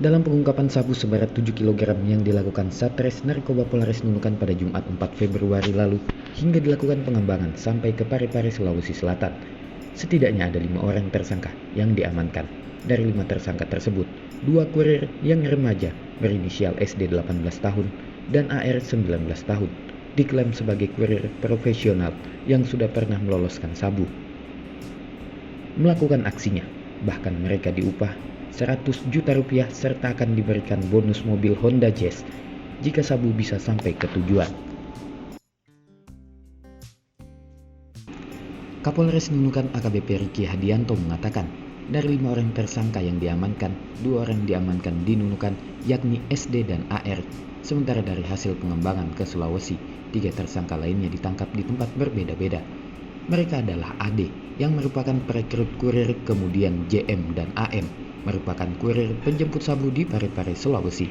dalam pengungkapan sabu seberat 7 kg yang dilakukan Satres Narkoba Polres Nunukan pada Jumat 4 Februari lalu hingga dilakukan pengembangan sampai ke Parepare, Sulawesi Selatan. Setidaknya ada 5 orang tersangka yang diamankan. Dari 5 tersangka tersebut, 2 kurir yang remaja berinisial SD 18 tahun dan AR 19 tahun diklaim sebagai kurir profesional yang sudah pernah meloloskan sabu. Melakukan aksinya, bahkan mereka diupah 100 juta rupiah serta akan diberikan bonus mobil Honda Jazz jika sabu bisa sampai ke tujuan. Kapolres Nunukan AKBP Riki Hadianto mengatakan, dari 5 orang tersangka yang diamankan, 2 orang diamankan di Nunukan yakni SD dan AR. Sementara dari hasil pengembangan ke Sulawesi, 3 tersangka lainnya ditangkap di tempat berbeda-beda. Mereka adalah AD yang merupakan perekrut kurir, kemudian JM dan AM merupakan kurir penjemput sabu di Parepare, Sulawesi.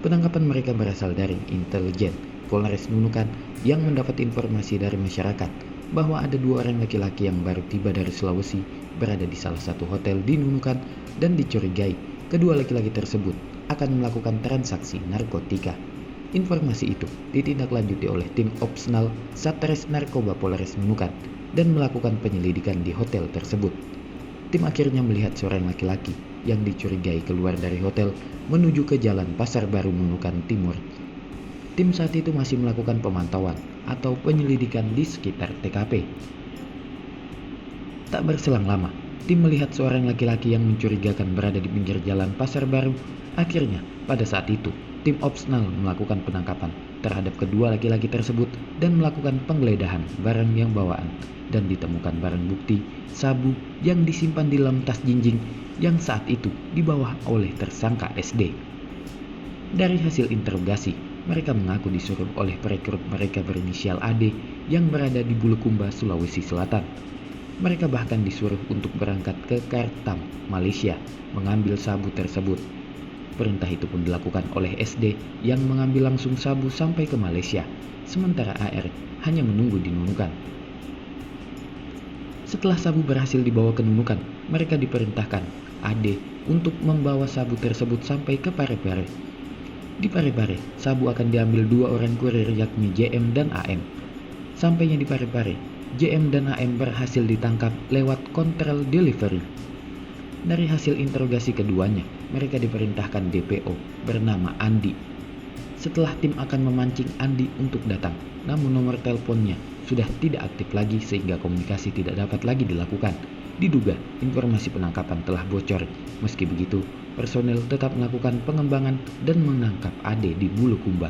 Penangkapan mereka berasal dari intelijen Polres Nunukan yang mendapat informasi dari masyarakat bahwa ada 2 orang laki-laki yang baru tiba dari Sulawesi berada di salah satu hotel di Nunukan dan dicurigai kedua laki-laki tersebut akan melakukan transaksi narkotika. Informasi itu ditindaklanjuti oleh tim Opsnal Satres Narkoba Polres Nunukan dan melakukan penyelidikan di hotel tersebut. Tim akhirnya melihat seorang laki-laki yang dicurigai keluar dari hotel menuju ke jalan Pasar Baru Nunukan Timur. Tim saat itu masih melakukan pemantauan atau penyelidikan di sekitar TKP. Tak berselang lama, tim melihat seorang laki-laki yang mencurigakan berada di pinggir jalan Pasar Baru. Akhirnya, pada saat itu, tim Opsnal melakukan penangkapan terhadap kedua laki-laki tersebut dan melakukan penggeledahan barang yang bawaan dan ditemukan barang bukti sabu yang disimpan di dalam tas jinjing yang saat itu dibawa oleh tersangka SD. Dari hasil interogasi, mereka mengaku disuruh oleh perekrut mereka berinisial AD yang berada di Bulukumba, Sulawesi Selatan. Mereka bahkan disuruh untuk berangkat ke Kartang, Malaysia, mengambil sabu tersebut. Perintah itu pun dilakukan oleh SD yang mengambil langsung sabu sampai ke Malaysia, sementara AR hanya menunggu di Nunukan. Setelah sabu berhasil dibawa ke Nunukan, mereka diperintahkan AD untuk membawa sabu tersebut sampai ke Parepare. Di Parepare, sabu akan diambil 2 orang kurir yakni JM dan AM. Sampainya di Parepare, JM dan AM berhasil ditangkap lewat kontrol delivery. Dari hasil interogasi keduanya, mereka diperintahkan DPO bernama Andi. Setelah tim akan memancing Andi untuk datang, namun nomor teleponnya sudah tidak aktif lagi sehingga komunikasi tidak dapat lagi dilakukan. Diduga informasi penangkapan telah bocor. Meski begitu, personel tetap melakukan pengembangan dan menangkap Ade di Bulukumba.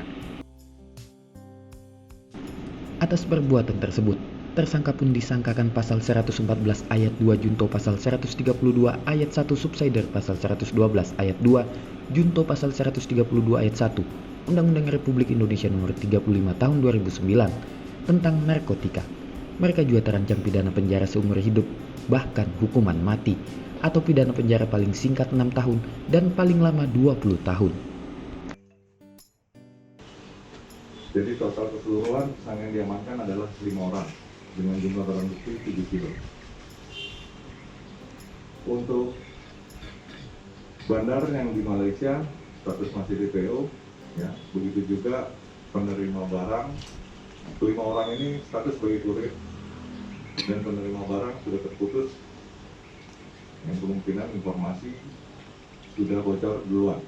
Atas perbuatan tersebut, tersangka pun disangkakan pasal 114 ayat 2 Junto pasal 132 ayat 1 Subsider pasal 112 ayat 2 Junto pasal 132 ayat 1 Undang-Undang Republik Indonesia Nomor 35 Tahun 2009 tentang narkotika. Mereka juga terancam pidana penjara seumur hidup, bahkan hukuman mati, atau pidana penjara paling singkat 6 tahun dan paling lama 20 tahun. Jadi total keseluruhan tersangka yang diamankan adalah 5 orang dengan jumlah barang bukti 7 kilo. Untuk bandar yang di Malaysia status masih DPO, ya. Begitu juga penerima barang. 5 orang ini status sebagai kurir dan penerima barang sudah terputus. Yang kemungkinan informasi sudah bocor duluan,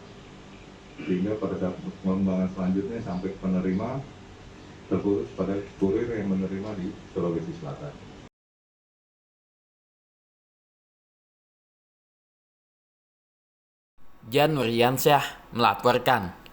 sehingga pada saat pengembangan selanjutnya sampai penerima terputus pada kurir yang menerima di Sulawesi Selatan. Jan Nuryansyah melaporkan.